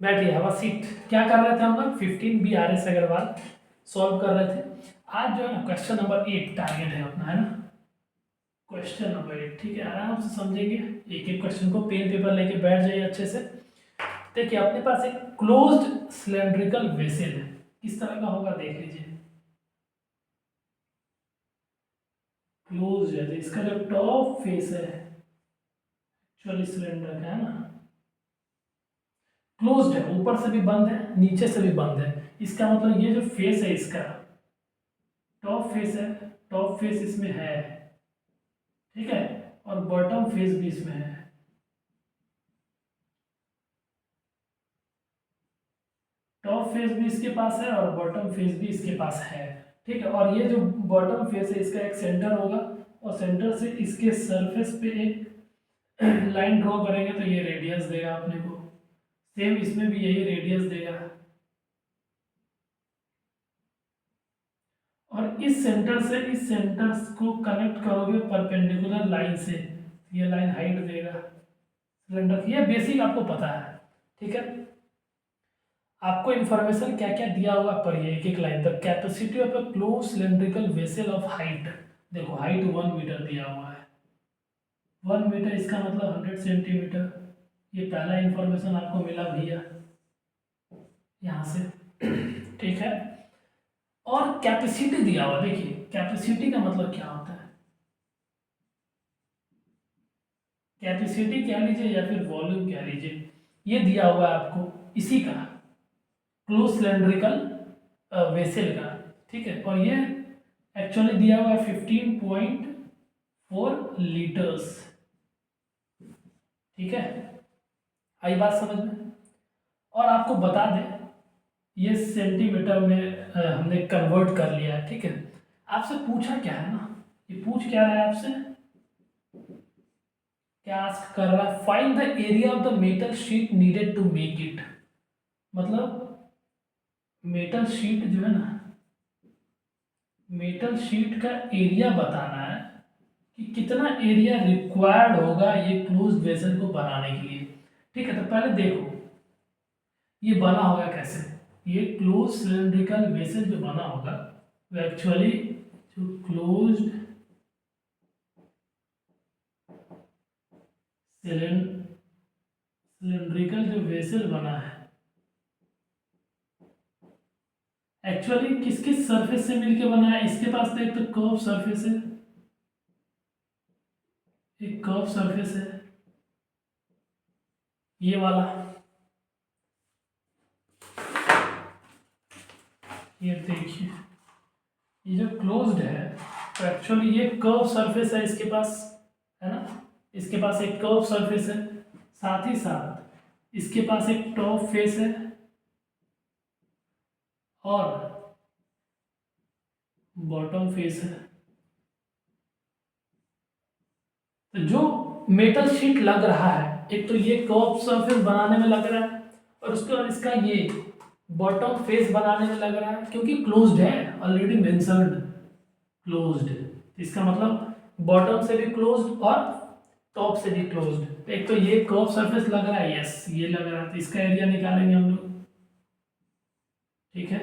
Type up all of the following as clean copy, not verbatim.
बैठिए, हवा सीट। क्या कर रहे थे हम लोग? 15 B R S Agrawal solve कर रहे थे। आज जो है ना क्वेश्चन नंबर 8 टारगेट है अपना, है ना। क्वेश्चन नंबर 8, ठीक है, आराम से समझेंगे। एक एक क्वेश्चन को पेन पेपर लेके बैठ जाइए अच्छे से। देखिए, अपने पास एक क्लोज्ड सिलेंड्रिकल वेसल है। किस तरह का होगा देख लीजिए। क्लोज है तो इसका जो टॉप फेस है एक्चुअली सिलेंडर का, है ना, क्लोज्ड है। ऊपर से भी बंद है, नीचे से भी बंद है। इसका मतलब ये जो फेस है इसका टॉप फेस है, टॉप फेस इसमें है, ठीक है, और बॉटम फेस भी इसमें है। टॉप फेस भी इसके पास है और बॉटम फेस भी इसके पास है, ठीक है। और ये जो बॉटम फेस है इसका एक सेंटर होगा, और सेंटर से इसके सरफेस पे एक लाइन ड्रॉ करेंगे तो ये रेडियस देगा अपने को। सेम इसमें भी यही रेडियस देगा। और इस सेंटर से इस सेंटर को कनेक्ट करोगे परपेंडिकुलर लाइन से, ये लाइन हाइट देगा सिलेंडर की। ये बेसिक आपको पता है, ठीक है। आपको इन्फॉर्मेशन क्या क्या दिया हुआ पढ़िए एक एक लाइन तक। Capacity of A close cylindrical vessel of height, देखो हाइट 1 मीटर दिया हुआ है। 1 मीटर इसका मतलब 100 सेंटीमीटर। ये पहला इन्फॉर्मेशन आपको मिला भैया यहाँ से, ठीक है। और कैपेसिटी दिया हुआ, देखिए कैपेसिटी का मतलब क्या होता है। कैपेसिटी कह लीजिए या फिर वॉल्यूम कह लीजिए, ये दिया हुआ है आपको इसी का, क्लोज सिलेंड्रिकल वेसल का, ठीक है। और ये एक्चुअली दिया हुआ है 15.4 लीटर्स, ठीक है। आई बात समझ में? और आपको बता दें ये सेंटीमीटर में हमने कन्वर्ट कर लिया है, ठीक है। आपसे पूछा क्या है ना, ये पूछ क्या रहा है आपसे, क्या आस्क कर रहा है, find the area of the metal sheet needed to make it. मतलब मेटल शीट जो है ना, मेटल शीट का एरिया बताना है कि कितना एरिया रिक्वायर्ड होगा ये क्लोज्ड वेसल को बनाने के लिए, ठीक है। तो पहले देखो ये बना होगा कैसे। ये क्लोज सिलेंड्रिकल वेसल जो बना होगा वो एक्चुअली जो क्लोज्ड सिलेंड्रिकल जो वेसल बना है एक्चुअली किस किस सरफेस से मिलके बना है। इसके पास तो एक तो कर्व सरफेस है, एक कर्व सरफेस है ये वाला, ये देखिए ये जो क्लोज्ड है तो एक्चुअली ये कर्व सरफेस है इसके पास, है ना। इसके पास एक कर्व सरफेस है, साथ ही साथ इसके पास एक टॉप फेस है और बॉटम फेस है। तो जो मेटल शीट लग रहा है, एक तो ये कर्व सरफेस बनाने में लग रहा है, और उसके बाद इसका ये बॉटम फेस बनाने में लग रहा है, क्योंकि क्लोज्ड है, ऑलरेडी मेंशन्ड क्लोज्ड। इसका मतलब बॉटम से भी क्लोज्ड और टॉप से भी क्लोज्ड। एक तो ये कर्व सरफेस लग रहा है, यस ये लग रहा है, तो इसका एरिया निकालेंगे हम लोग, ठीक है।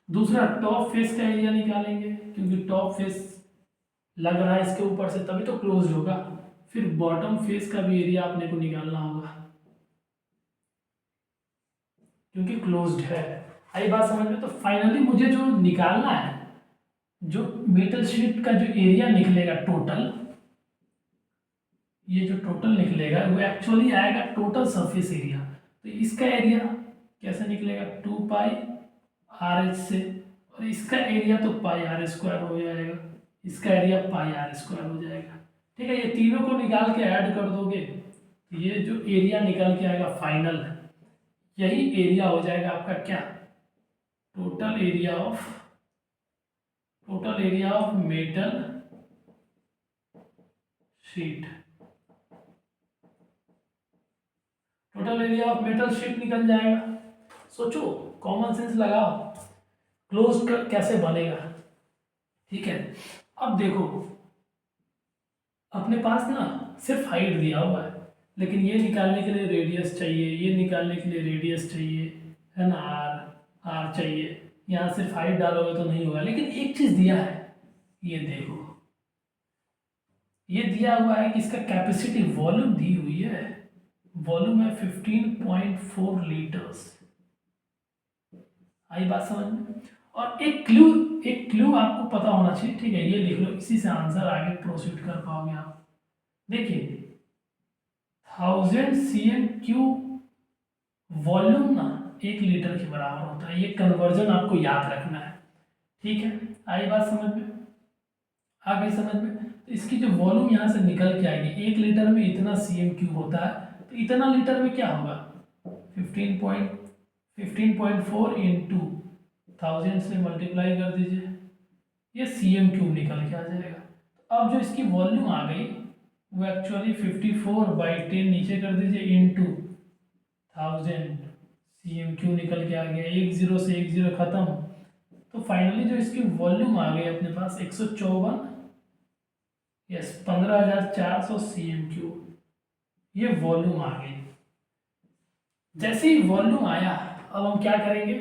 दूसरा टॉप फेस का एरिया निकालेंगे, क्योंकि टॉप फेस लग रहा है इसके ऊपर से तभी तो क्लोज होगा। फिर बॉटम फेस का भी एरिया अपने को निकालना होगा, क्योंकि क्लोज्ड है। आई बात समझ में? तो फाइनली मुझे जो निकालना है, जो मेटल शीट का जो एरिया निकलेगा टोटल, ये जो टोटल निकलेगा वो एक्चुअली आएगा टोटल सरफेस एरिया। तो इसका एरिया कैसे निकलेगा, 2πr से, और इसका एरिया तो πr² हो जाएगा, इसका एरिया πr² हो जाएगा, ठीक है। ये तीनों को निकाल के ऐड कर दोगे तो ये जो एरिया निकल के आएगा फाइनल, यही एरिया हो जाएगा आपका क्या, total area of metal sheet. Total area of metal sheet निकल जाएगा। सोचो, कॉमन सेंस लगाओ, क्लोज कैसे बनेगा, ठीक है। अब देखो अपने पास ना सिर्फ हाइट दिया हुआ है, लेकिन ये निकालने के लिए रेडियस चाहिए, ये निकालने के लिए रेडियस चाहिए, है ना, आर आर चाहिए। यहाँ सिर्फ हाइट डालोगे तो नहीं होगा। लेकिन एक चीज़ दिया है, ये देखो, ये दिया हुआ है कि इसका कैपेसिटी वॉल्यूम दी हुई है, वॉल्यूम है 15.4 लीटर्स। आई बात समझ में? और एक क्लू आपको पता होना चाहिए, ठीक है, ये लिख लो, इसी से आंसर आगे प्रोसीड कर पाओगे आप। देखिए 1000 CM³ वॉल्यूम ना 1 लीटर के बराबर होता है। ये कन्वर्जन आपको याद रखना है, ठीक है। आई बात समझ में? आ गई समझ में? तो इसकी जो वॉल्यूम यहाँ से निकल के आएगी, 1 लीटर में इतना CM³ होता है, तो इतना लीटर में क्या होगा, 15.4 इंटू 1000 से मल्टीप्लाई कर दीजिए, ये CM³ निकल के आ जाएगा। तो अब जो इसकी वॉल्यूम आ गई वो एक्चुअली 54/10 नीचे कर दीजिए इंटू 1000 CM³ निकल के आ गया। 1 0 से 1 0 खत्म, तो फाइनली जो इसकी वॉल्यूम आ गई अपने पास 154, यस 15,400 CM³, ये वॉल्यूम आ गई। जैसे ही वॉल्यूम आया, अब हम क्या करेंगे,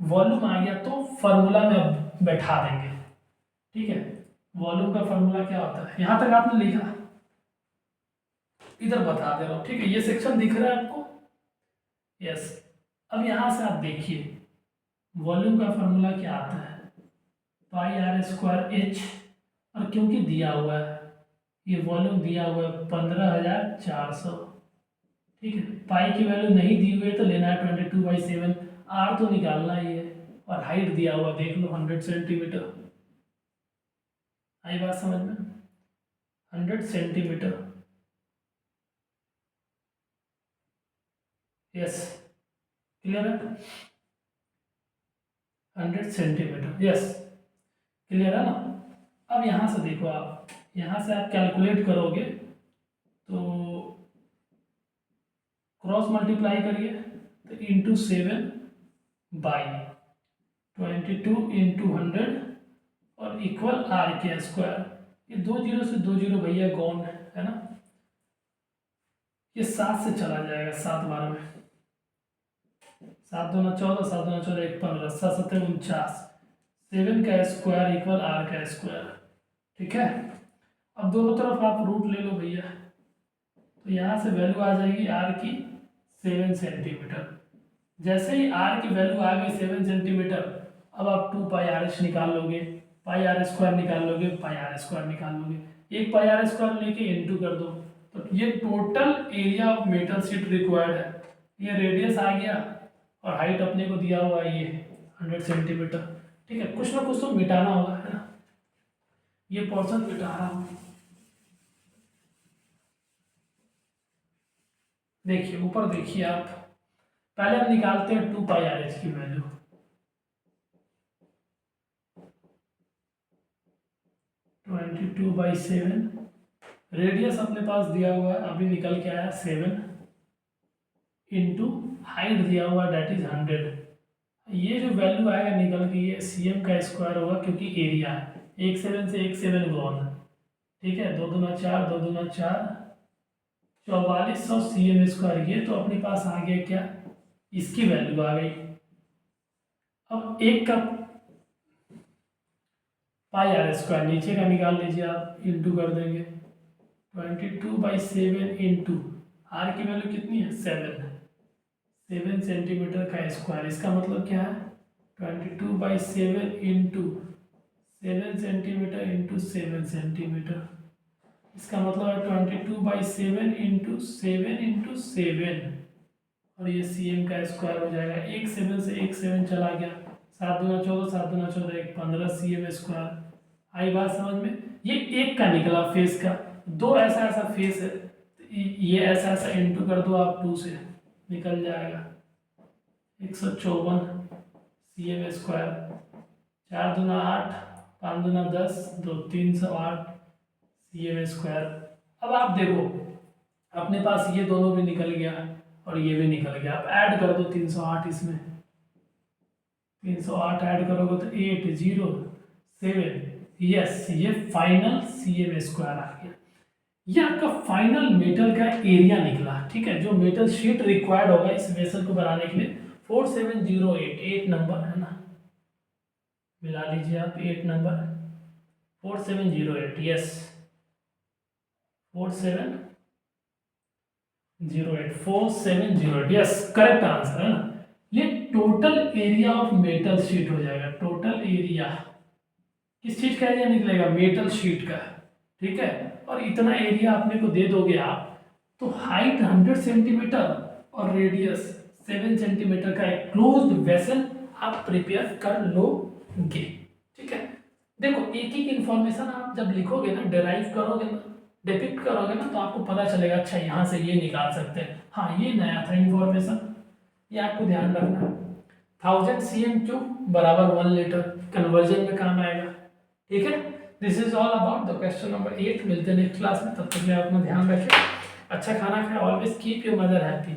वॉल्यूम आ गया तो फॉर्मूला में अब बैठा देंगे, ठीक है। वॉल्यूम का फॉर्मूला क्या होता है, यहां तक आपने लिखा, इधर बता दे रहा हूं, ठीक है। ये सेक्शन दिख रहा है आपको, यस। अब यहां से आप देखिए वॉल्यूम का फॉर्मूला क्या आता है, πr² H, और क्योंकि दिया हुआ है, ये वॉल्यूम दिया हुआ है 15,400, ठीक है। पाई की वैल्यू नहीं दी हुई है तो लेना है 22/7, आर तो निकालना ही है, और हाइट दिया हुआ देख लो 100 सेंटीमीटर। आई बात समझ में? 100 सेंटीमीटर, यस, क्लियर है? 100 सेंटीमीटर, यस, क्लियर है ना? अब यहाँ से देखो, आप यहाँ से आप कैलकुलेट करोगे तो क्रॉस मल्टीप्लाई करिए तो इंटू 7/22 इंटू 100 और इक्वल r²। ये 2 0 से 2 0 भैया गॉन है ना, ये 7 से चला जाएगा, 7 12 में, 7 2 14, 7 2 14, 1 15, 7 7 49, 7 का स्क्वायर इक्वल r², ठीक है। अब दोनों तरफ आप रूट ले लो भैया, तो यहाँ से वैल्यू आ जाएगी r की 7 सेंटीमीटर। जैसे ही r की वैल्यू आ गई 7 सेंटीमीटर, अब आप 2πr निकाल लोगे, πr² निकाल लोगे, πr² निकाल लोगे, एक πr² लेके इंटू कर दो, तो ये total area of metal sheet required है। ये रेडियस आ गया और हाइट अपने को दिया हुआ है ये 100 सेंटीमीटर, ठीक है। कुछ ना कुछ तो मिटाना होगा, है ना, ये पोर्शन मिटा रहा हूँ। देखिए ऊपर देखिए आप, पहले हम निकालते हैं 2πr की वैल्यू, ट्वेंटी 2/7, रेडियस अपने पास दिया हुआ है, अभी निकल के आया 7, इंटू हाइट दिया हुआ डेट इज 100। ये जो वैल्यू आएगा निकल के ये CM² होगा, क्योंकि एरिया है, 1 7 से 1 7 गॉन, ठीक है। 2 दूना 4, 2 दूना 4, 4400 CM²। ये तो अपने पास आ गया क्या, इसकी वैल्यू आ गई। अब एक का πr² नीचे का निकाल लीजिए आप, इंटू कर देंगे 22/7 इंटू आर की वैल्यू कितनी है, 7 सेंटीमीटर का स्क्वायर। इसका मतलब क्या है, 22/7 इंटू 7 सेंटीमीटर इंटू 7 सेंटीमीटर। इसका मतलब है 22/7 इंटू 7 इंटू 7, और ये CM² हो जाएगा। 1 7 से 1 7 चला गया, 7 दूना 14, 7 दूना 14, 1 15 CM²। आई बात समझ में? ये एक का निकला फेस का, दो ऐसा ऐसा फेस है, ये ऐसा ऐसा इंटू कर दो आप 2 से, निकल जाएगा 154 CM²। 4 दूना 8, 5 दूना 10, 2 308 CM²। अब आप देखो अपने पास ये दोनों भी निकल गया और ये भी निकल गया, आप ऐड कर दो 308, इसमें 308 ऐड करोगे तो 807, यस, ये फाइनल CM² आ गया। ये आपका फाइनल मेटल का एरिया निकला, ठीक है, जो मेटल शीट रिक्वायर्ड होगा इस वेसल को बनाने के लिए 4708, 8 नंबर है ना, मिला लीजिए आप 8 number 4708, yes 4708, yes correct answer है ना। ये total area of metal sheet हो जाएगा, टोटल एरिया किस चीज का एरिया निकलेगा, मेटल शीट का, ठीक है। और इतना एरिया अपने को दे दोगे आप, तो हाइट 100 सेंटीमीटर और रेडियस 7 सेंटीमीटर का एक क्लोज्ड वेसल आप प्रिपेयर कर लोगे, ठीक है। देखो एक एक इंफॉर्मेशन आप जब लिखोगे ना, डिराइव करोगे ना, डिपिक्ट करोगे ना, तो आपको पता चलेगा अच्छा यहाँ से ये निकाल सकते हैं, हाँ ये नया था इंफॉर्मेशन, ये आपको ध्यान रखना। 1000 cm³ बराबर 1 लीटर कन्वर्जन में काम आएगा, ठीक है। This is all about the question number 8। मिलते हैं नेक्स्ट क्लास में, तब तक के लिए अपना ध्यान रखें, अच्छा खाना खाएं, always keep your mother happy.